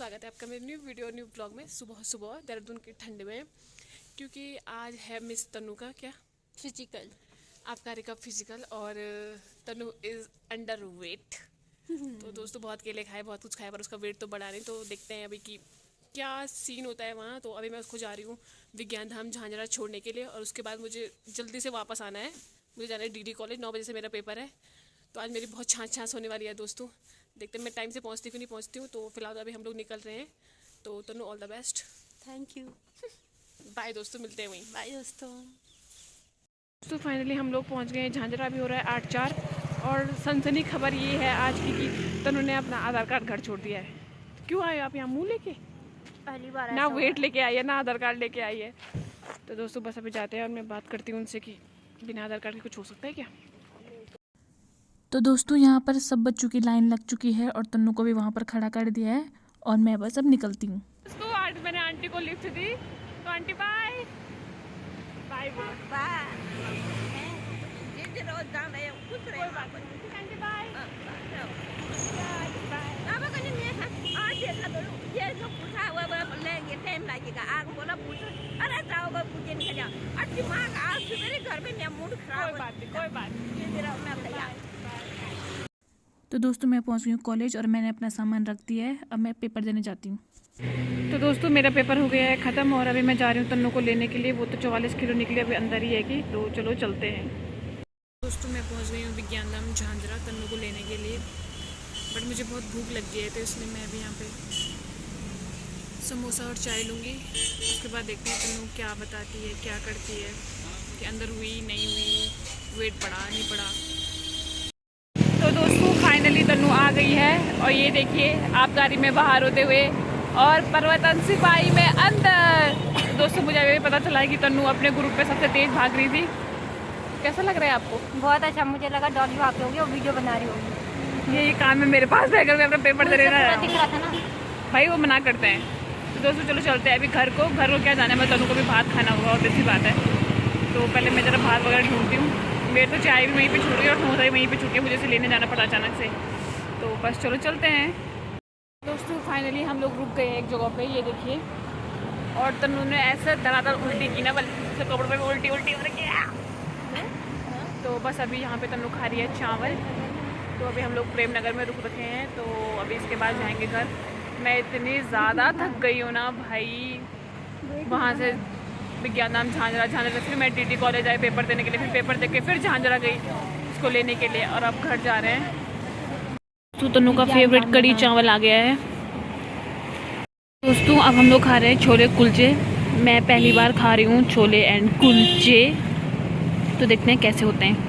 स्वागत है आपका मेरे न्यू वीडियो न्यू ब्लॉग में। सुबह सुबह देहरादून की ठंड में, क्योंकि आज है मिस तनु का क्या फिजिकल, आपका का फिजिकल, और तनु इज़ अंडर वेट। तो दोस्तों बहुत केले खाए, बहुत कुछ खाया, पर उसका वेट तो बढ़ा नहीं। तो देखते हैं अभी कि क्या सीन होता है वहाँ। तो अभी मैं उसको जा रही हूँ विज्ञान धाम झांझरा छोड़ने के लिए, और उसके बाद मुझे जल्दी से वापस आना है। मुझे जाना है डीडी कॉलेज, 9 बजे से मेरा पेपर है। तो आज मेरी बहुत छाछ छाछ होने वाली है दोस्तों। देखते हैं मैं टाइम से पहुंचती हूँ नहीं पहुंचती हूँ। तो फिलहाल अभी हम लोग निकल रहे हैं। तो Tanu all the best. Thank you. Bye दोस्तों, मिलते हैं वहीं। बाय दोस्तों। तो फाइनली हम लोग पहुंच गए हैं झांझरा। भी हो रहा है 8:04। और सनसनी खबर ये है आज की कि तनु ने अपना आधार कार्ड घर छोड़ दिया है। तो क्यों आए आप यहाँ मुँह लेके? पहली बार ना वेट लेके आई है ना आधार कार्ड लेके आई है। तो दोस्तों बस अभी जाते हैं और मैं बात करती हूँ उनसे कि बिना आधार कार्ड के कुछ हो सकता है क्या। तो दोस्तों यहाँ पर सब बच्चों की लाइन लग चुकी है और तन्नू को भी वहाँ पर खड़ा कर दिया है और मैं बस अब निकलती हूँ। दोस्तों आज मैंने आंटी को लिफ्ट दी, तो आंटी बाय बाय बाय। तो दोस्तों मैं पहुँच गई हूँ कॉलेज और मैंने अपना सामान रख दिया है। अब मैं पेपर देने जाती हूँ। तो दोस्तों मेरा पेपर हो गया है ख़त्म, और अभी मैं जा रही हूँ तन्नू को लेने के लिए। वो तो 44 किलो निकली, अभी अंदर ही है कि। तो चलो चलते हैं। दोस्तों मैं पहुँच गई हूँ विज्ञान धाम झांझरा तन्नू को लेने के लिए। बट मुझे बहुत भूख लग गई है, तो इसलिए मैं अभी यहाँ पे समोसा और चाय लूँगी। उसके बाद देखते हैं तन्नू क्या बताती है, क्या करती है, कि अंदर हुई नहीं हुई, वेट बढ़ा नहीं बढ़ा। तो दोस्तों फाइनली तन्नू आ गई है, और ये देखिए आप गाड़ी में बाहर होते हुए और पर्वतन सिपाही में अंदर। तो दोस्तों मुझे अभी पता चला है कि तन्नू अपने ग्रुप पे सबसे तेज भाग रही थी। कैसा लग रहा है आपको? बहुत अच्छा, मुझे लगा डॉली भाग रही होगी और वीडियो बना रही होगी। ये काम है मेरे पास है, अगर मैं अपना पेपर दे रहा दिख रहा था ना भाई, वो मना करते हैं। तो दोस्तों चलो चलते हैं अभी घर को क्या जाना है। मैं तन्नू को भी भात खाना होगा, और ऐसी बात है। तो पहले मैं ज़रा भात वगैरह ढूंढती हूँ। मेरे तो चाय भी वहीं पे छूट गई और समोसा भी वहीं पे छूट गया, मुझे से लेने जाना पड़ा अचानक से। तो बस चलो चलते हैं। दोस्तों फाइनली हम लोग रुक गए हैं एक जगह पे, ये देखिए। और तन्नू ने ऐसे धड़ाधड़ उल्टी की ना, बल्कि कपड़ों पे उल्टी हो रही है। तो बस अभी यहाँ पे तन्नू खा रही है चावल। तो अभी हम लोग प्रेम नगर में रुक रखे हैं, तो अभी इसके बाद जाएंगे घर। मैं इतनी ज़्यादा थक गई हूँ ना भाई, वहाँ से विज्ञान धाम झांझरा से फिर मैं डीडी कॉलेज आई पेपर देने के लिए, फिर पेपर दे के फिर झांझरा गई उसको लेने के लिए, और अब घर जा रहे हैं। तो तन्नू का फेवरेट कड़ी चावल आ गया है। दोस्तों अब हम लोग खा रहे हैं छोले कुलचे। मैं पहली बार खा रही हूँ छोले एंड कुलचे, तो देखते हैं कैसे होते हैं।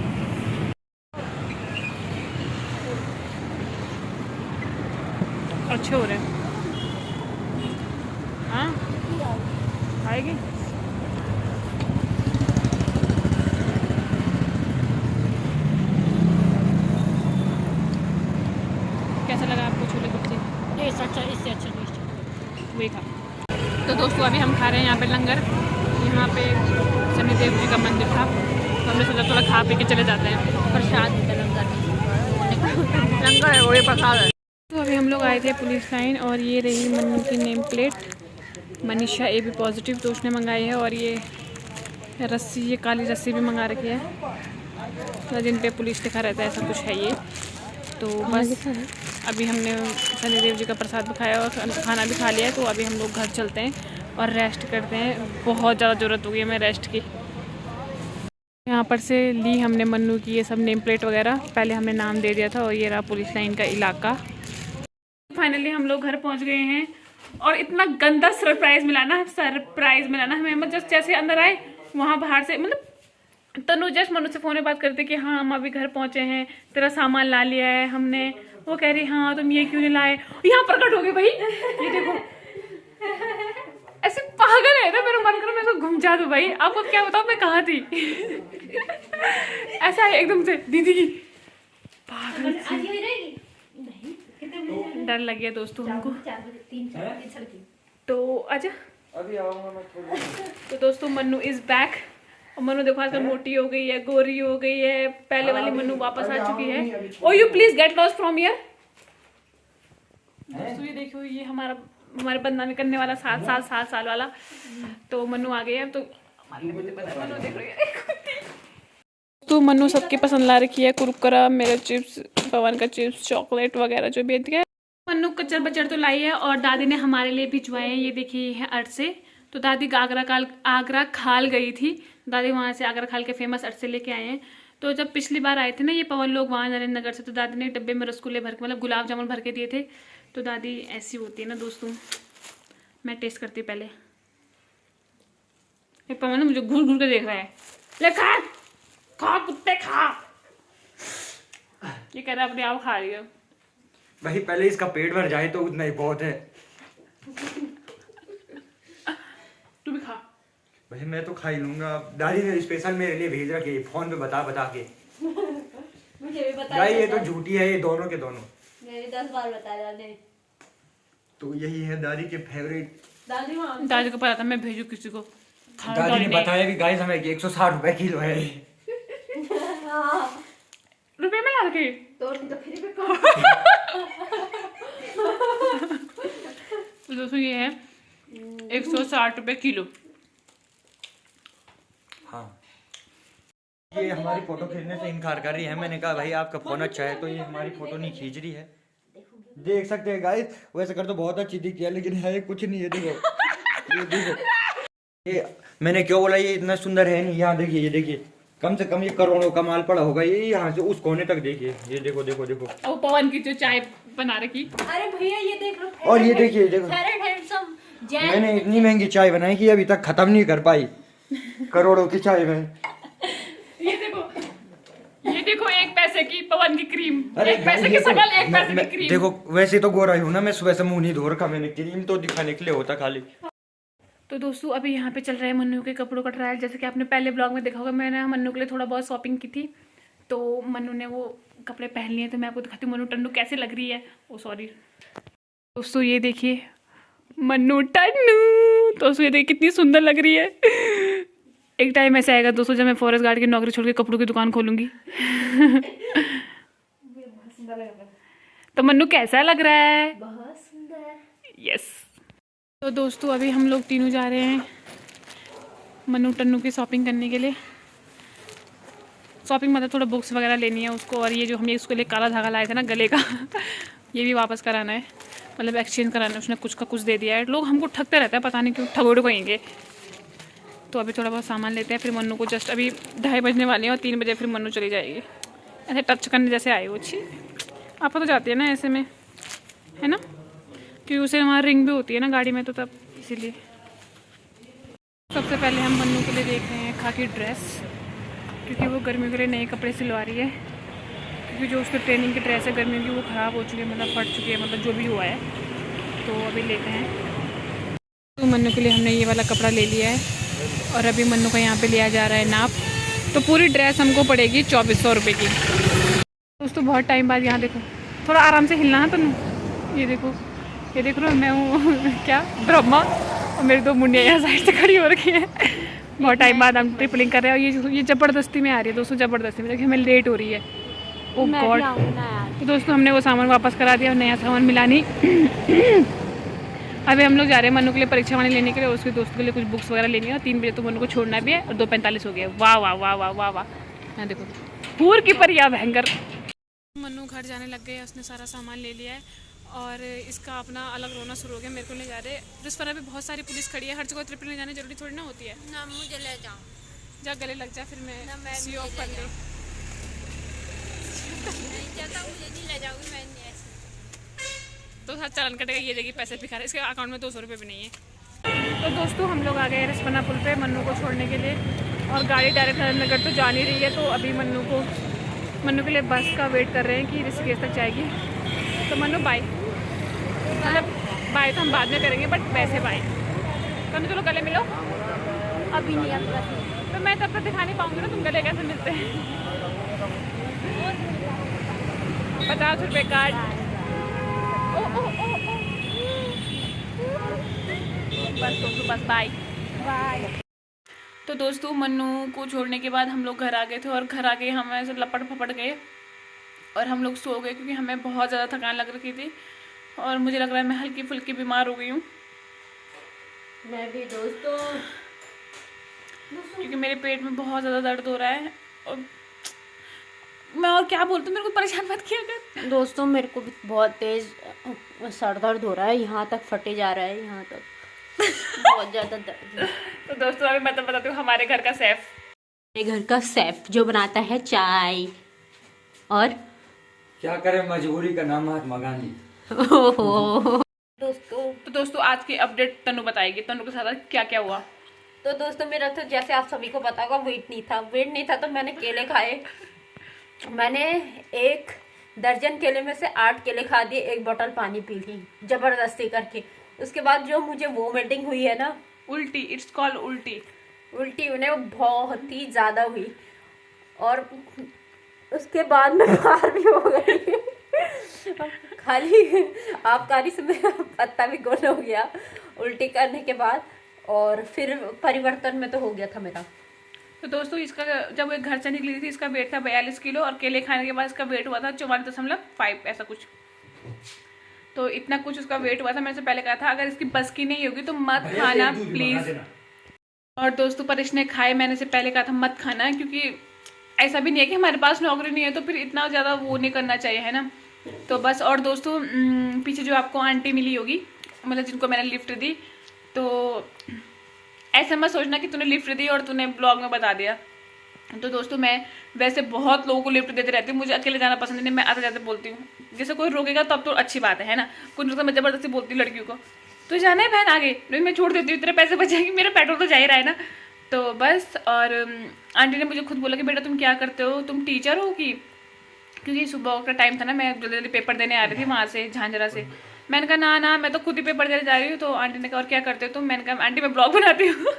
अच्छे हो रहे हैं। हाँ आएगी। कैसा लगा आपको छोले कुलचे? टेस्ट अच्छा, इससे अच्छा टेस्ट वही था। तो दोस्तों अभी हम खा रहे हैं यहाँ पे लंगर। यहाँ पे शनिदेव जी का मंदिर था, तो हमने सोचा थोड़ा खा पी के चले जाते हैं। प्रसाद लंगर है वो, ये प्रसाद है। तो अभी हम लोग आए थे पुलिस लाइन, और ये रही मन्नू की name plate. Manisha AB positive, तो उसने मंगाई है। और ये रस्सी, ये काली रस्सी भी मंगा रखी है, जिन पे पुलिस लिखा रहता है, ऐसा कुछ है ये। तो बस अभी हमने शनिदेव जी का प्रसाद भी खाया और खाना भी खा लिया है। तो अभी हम लोग घर चलते हैं और रेस्ट करते हैं। बहुत ज़्यादा ज़रूरत हो गई है मैं रेस्ट की। यहाँ पर से ली हमने मन्नू की ये सब नेम प्लेट वगैरह, पहले हमने नाम दे दिया था। और ये रहा पुलिस लाइन का इलाका। फाइनली हम लोग घर पहुँच गए हैं, और इतना गंदा सरप्राइज़ मिला ना हमें। मतलब जैसे अंदर आए, वहाँ बाहर से मतलब तनु जस्ट मनु से फ़ोन में बात करते कि हाँ हम अभी घर पहुँचे हैं, तेरा सामान ला लिया है हमने। वो कह रही हाँ तुम ये क्यों नहीं लाए, यहाँ प्रकट हो गए भाई। ये देखो ऐसे पागल है ना, मेरा मन करो मैं तो घूम जा दूँ भाई। आपको क्या बताऊँ मैं कहाँ थी। ऐसा है एकदम से दीदी की पागल सी। डर लग गया दोस्तों हमको। तो आजा। तो दोस्तों मन्नू इज बैक। और मन्नू देखो आजकल मोटी हो गई है, गोरी हो गई है। पहले वाली मन्नू वापस आ चुकी है। Oh you please get lost from here. दोस्तों ये देखो, ये हमारा हमारे बदनामी करने वाला 7 साल वाला। तो मन्नू आ गए अब तो मन्नू देख रही है। तो मन्नू सबकी पसंद ला रखी है, कुरकुरा, मेरे चिप्स, पवन का चिप्स, चॉकलेट वगैरह जो भी है। मन्नू कचर बचर तो लाई है और दादी ने हमारे लिए भिजवाए हैं, ये देखिए है अर्थ से। तो दादी आगरा खाल गई थी, दादी वहाँ से आगरा खाल के फेमस अर्थ से लेके आए हैं। तो जब पिछली बार आए थे ना ये पवन लोग वहाँ नरेंद्र नगर से, तो दादी ने डब्बे में रसगुल्ले भर के मतलब गुलाब जामुन भर के दिए थे। तो दादी ऐसी होती है ना दोस्तों। मैं टेस्ट करती हूँ पहले। ये पवन ना मुझे घूर घूर के देख रहा है, ले खा खा कुत्ते खा। ये कह रहा है अपने आप खा रही है भाई, पहले इसका पेट भर जाए तो उतना ही बहुत है। तू भी खा। भाई मैं तो खा ही लूंगा। दादी ने स्पेशल मेरे लिए भेज रखी है फोन पे बता के। मुझे भी बता भाई ये तो झूठी है, ये दोनों के दोनों। मेरे 10 बार बताया दादी। तो यही है दादी के फेवरेट। दादी को पता था मैं भेजू किसी को। दादी ने बताया भी गाइस हमें 160 रुपए किलो है। रुपए में ला के तो फिर भी तो दोस्तों ये है 160 रुपए किलो। हाँ, ये हमारी फोटो खींचने से इनकार कर रही है। मैंने कहा भाई आपका फोन अच्छा है, तो ये हमारी फोटो नहीं खींच रही है। देख सकते हैं गाइस, वैसे कर तो बहुत अच्छी दिखती है लेकिन है कुछ नहीं है। देखो ये देखो, ये मैंने क्यों बोला ये इतना सुंदर है नहीं। यहाँ देखिए, ये देखिए, कम से कम ये करोड़ों का माल पड़ा होगा। ये यहाँ से उस कोने तक देखिए, ये देखो देखो देखो। और पवन की जो चाय बना रखी। अरे भैया ये देख लो। और ये देखिए देखो, मैंने इतनी महंगी चाय बनाई कि अभी तक खत्म नहीं कर पाई। करोड़ों की चाय में ये देखो 1 पैसे की पवन की क्रीम, अरे 1 पैसे की सकल, 1 पैसे की क्रीम। देखो वैसे तो गोरा ही हूँ ना मैं, सुबह से मुंह नहीं धो रखा मैंने, क्रीम तो दिखाने के लिए होता खाली। तो दोस्तों अभी यहाँ पे चल रहा है मन्नू के कपड़ों का ट्रायल। जैसे कि आपने पहले ब्लॉग में देखा होगा, मैंने मन्नू के लिए थोड़ा बहुत शॉपिंग की थी। तो मन्नू ने वो कपड़े पहन लिए, तो मैं आपको दिखाती हूँ मन्नू टन्नू कैसे लग रही है। ओ सॉरी दोस्तों, ये देखिए मन्नू टन्नू। दोस्तों ये देखिए कितनी सुंदर लग रही है। एक टाइम ऐसा आएगा दोस्तों जब मैं फॉरेस्ट गार्ड की नौकरी छोड़ के कपड़ों की दुकान खोलूंगी। तो मन्नू कैसा लग रहा है? बहुत सुंदर। यस। तो दोस्तों अभी हम लोग तीनों जा रहे हैं मन्नू टन्नू की शॉपिंग करने के लिए। शॉपिंग मतलब थोड़ा बुक्स वगैरह लेनी है उसको, और ये जो हमने उसके लिए काला धागा लाए थे ना गले का, ये भी वापस कराना है, मतलब एक्सचेंज कराना है। उसने कुछ का कुछ दे दिया है। लोग हमको ठगते रहते हैं, पता नहीं क्यों, ठगोड़े कहेंगे। तो अभी थोड़ा बहुत सामान लेते हैं, फिर मन्नू को जस्ट अभी 2:30 बजने वाले हैं और 3 बजे फिर मन्नू चली जाएगी। ऐसे टच करने जैसे आए वो, अच्छी आप तो जाती है ना ऐसे में, है ना, क्योंकि उसे हमारा रिंग भी होती है ना गाड़ी में, तो तब इसीलिए। सबसे पहले हम मन्नू के लिए देख रहे हैं खाकी ड्रेस, क्योंकि वो गर्मियों के लिए नए कपड़े सिलवा रही है। क्योंकि जो उसकी ट्रेनिंग की ड्रेस है गर्मियों की, वो ख़राब हो चुकी है, मतलब फट चुकी है, मतलब जो भी हुआ है। तो अभी लेते हैं। तो मन्नू के लिए हमने ये वाला कपड़ा ले लिया है और अभी मन्नू का यहाँ पे लिया जा रहा है नाप। तो पूरी ड्रेस हमको पड़ेगी 2400 रुपये की। दोस्तों बहुत टाइम बाद यहाँ देखो, थोड़ा आराम से हिलना है तो। ये देखो, ये देख रहे हो, मैं हूँ क्या ब्रह्मा, और मेरी 2 मुंडियाँ यहाँ साइड से खड़ी हो रखी है। बहुत टाइम बाद हम ट्रिपलिंग कर रहे हैं और ये ज़बरदस्ती में आ रही है दोस्तों, ज़बरदस्ती में। देखिए हमें लेट हो रही है। ओ गॉड। तो दोस्तों हमने वो सामान वापस करा दिया और नया सामान मिला नहीं। अभी हम लोग जा रहे हैं मन्नू के लिए परीक्षा वाणी लेने के लिए, उसके दोस्तों के लिए कुछ बुक्स वगैरह लेनी है, और 3 बजे तो मन्नू को छोड़ना भी है, और 2:45 हो गया। वाह वाह वाह वाह वाह वाह। यहाँ देखो पूर की परिया भयंकर। मन्नू घर जाने लग गए, उसने सारा सामान ले लिया है और इसका अपना अलग रोना शुरू हो गया। मेरे को ले जा रहे, जिस पर अभी बहुत सारी पुलिस खड़ी है, हर जगह ट्रिपल ले जाने जरूरी थोड़ी ना होती है ना। मुझे ले जाओ, जा गले लग जा, फिर मैं सी ऑफ कर ले। नहीं जाता, मुझे नहीं ले जाओगी, मैं नहीं ऐसे। तो हर चालान कटेगा, ये देगी पैसे भी खा रहे, इसके अकाउंट में 200 रुपये भी नहीं है। तो दोस्तों हम लोग आ गए रिस्पना पुल पे मन्नू को छोड़ने के लिए, और गाड़ी डायरेक्ट नरेंद्र नगर तो जा नहीं रही है। तो अभी मन्नू के लिए बस का वेट कर रहे हैं कि ऋषिकेश तक जाएगी। तो मन्नू बाय, मतलब बाय तो हम बाद में करेंगे, बट वैसे बाय। तो चलो गले मिलो। अभी नहीं, अब तो मैं तब तक दिखा नहीं पाऊँगी ना तुम गले कैसे मिलते हैं। 50 रुपये कार्ड। ओ ओ ओ ओ बस दोस्तों, बस बाय बाय। तो दोस्तों मन्नू को छोड़ने के बाद हम लोग घर आ गए थे, और घर आके हम ऐसे लपट फपट गए और हम लोग सो गए, क्योंकि हमें बहुत ज़्यादा थकान लग रही थी। और मुझे लग रहा है मैं हल्की फुल्की बीमार हो गई हूँ, मैं भी दोस्तों क्योंकि मेरे पेट में बहुत ज़्यादा दर्द हो रहा है। और मैं और क्या बोलती हूँ, मेरे को परेशान मत किया कर। दोस्तों मेरे को भी बहुत तेज सर दर्द हो रहा है, यहाँ तक फटे जा रहा है, यहाँ तक बहुत ज़्यादा दर्द है। तो दोस्तों अभी मैं तो बताती हूँ हमारे घर का शेफ, मेरे घर का शेफ जो बनाता है चाय। और क्या करें, मजबूरी का नाम महात्मा गांधी। दोस्तों आज की अपडेट तनु बताएगी, तनु के साथ क्या क्या हुआ। तो दोस्तों मेरा तो जैसे आप सभी को पता होगा वेट नहीं था तो मैंने केले खाए। मैंने 1 दर्जन केले में से 8 केले खा दिए, 1 बोतल पानी पी ली जबरदस्ती करके। उसके बाद जो मुझे वोमिटिंग हुई है ना, उल्टी, इट्स कॉल्ड उल्टी उन्हें बहुत ही ज़्यादा हुई। और उसके बाद मैं बीमार भी हो गई। खाली आबकारी से मेरा पत्ता भी गोल हो गया उल्टी करने के बाद, और फिर परिवर्तन में तो हो गया था मेरा। तो दोस्तों इसका जब एक घर से निकली थी इसका वेट था 42 किलो और केले खाने के बाद इसका वेट हुआ था 44.5 ऐसा कुछ। तो इतना कुछ उसका वेट हुआ था। मैंने पहले कहा था अगर इसकी बस की नहीं होगी तो मत खाना प्लीज। और दोस्तों पर इसने खाए, मैंने से पहले कहा था मत खाना, क्योंकि ऐसा भी नहीं है कि हमारे पास नौकरी नहीं है तो फिर इतना ज़्यादा वो नहीं करना चाहिए, है ना। तो बस। और दोस्तों पीछे जो आपको आंटी मिली होगी, मतलब जिनको मैंने लिफ्ट दी, तो ऐसा मत सोचना कि तूने लिफ्ट दी और तूने ब्लॉग में बता दिया। तो दोस्तों मैं वैसे बहुत लोगों को लिफ्ट देते रहती हूँ, मुझे अकेले जाना पसंद नहीं, मैं आते जाते बोलती हूँ। जैसे कोई रोकेगा तब तो अच्छी बात है ना। कुछ लोग तो मैं ज़बरदस्ती बोलती हूँ लड़कियों को, तो जाना है बहन आगे, नहीं मैं छोड़ देती हूँ, इतने पैसे बचाएंगे, मेरा पेट्रोल तो जा ही रहा है ना। तो बस। और आंटी ने मुझे खुद बोला कि बेटा तुम क्या करते हो, तुम टीचर हो कि, क्योंकि सुबह का टाइम था ना, मैं जल्दी जल्दी पेपर देने आ रही थी वहाँ से झांझरा से। मैंने कहा ना मैं तो खुद ही पेपर देने जा रही हूँ। तो आंटी ने कहा और क्या करते हो तुम, मैंने कहा आंटी मैं ब्लॉग बनाती हूँ।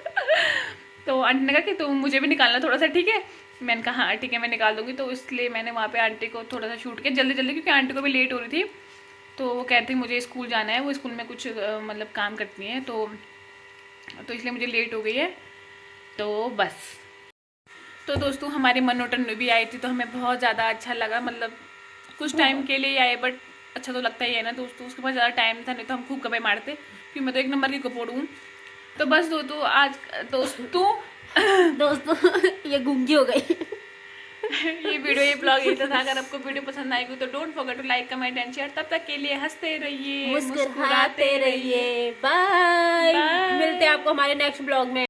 तो आंटी ने कहा कि तुम मुझे भी निकालना थोड़ा सा, ठीक है। मैंने कहा हाँ ठीक है मैं निकाल दूँगी। तो इसलिए मैंने वहाँ पे आंटी को थोड़ा सा शूट किया जल्दी जल्दी, क्योंकि आंटी को भी लेट हो रही थी। तो वो कहती मुझे स्कूल जाना है, वो स्कूल में कुछ मतलब काम करती हैं, तो इसलिए मुझे लेट हो गई है। तो बस। तो दोस्तों हमारी मनोटन भी आई थी, तो हमें बहुत ज़्यादा अच्छा लगा। मतलब कुछ टाइम के लिए आए बट अच्छा तो लगता ही है ना दोस्तों। उसके पास ज़्यादा टाइम था, नहीं तो हम खूब गप्पे मारते, क्योंकि मैं तो 1 नंबर की कपोड़ हूँ। तो बस दोस्तों आज दोस्तों ये गूंगी हो गई। ये वीडियो ये ब्लॉग यही था। अगर आपको वीडियो पसंद आएगी तो don't forget to like comment and share. तब तक के लिए हंसते रहिए, मुस्कुराते रहिए। बाय। मिलते हैं आपको हमारे नेक्स्ट ब्लॉग में।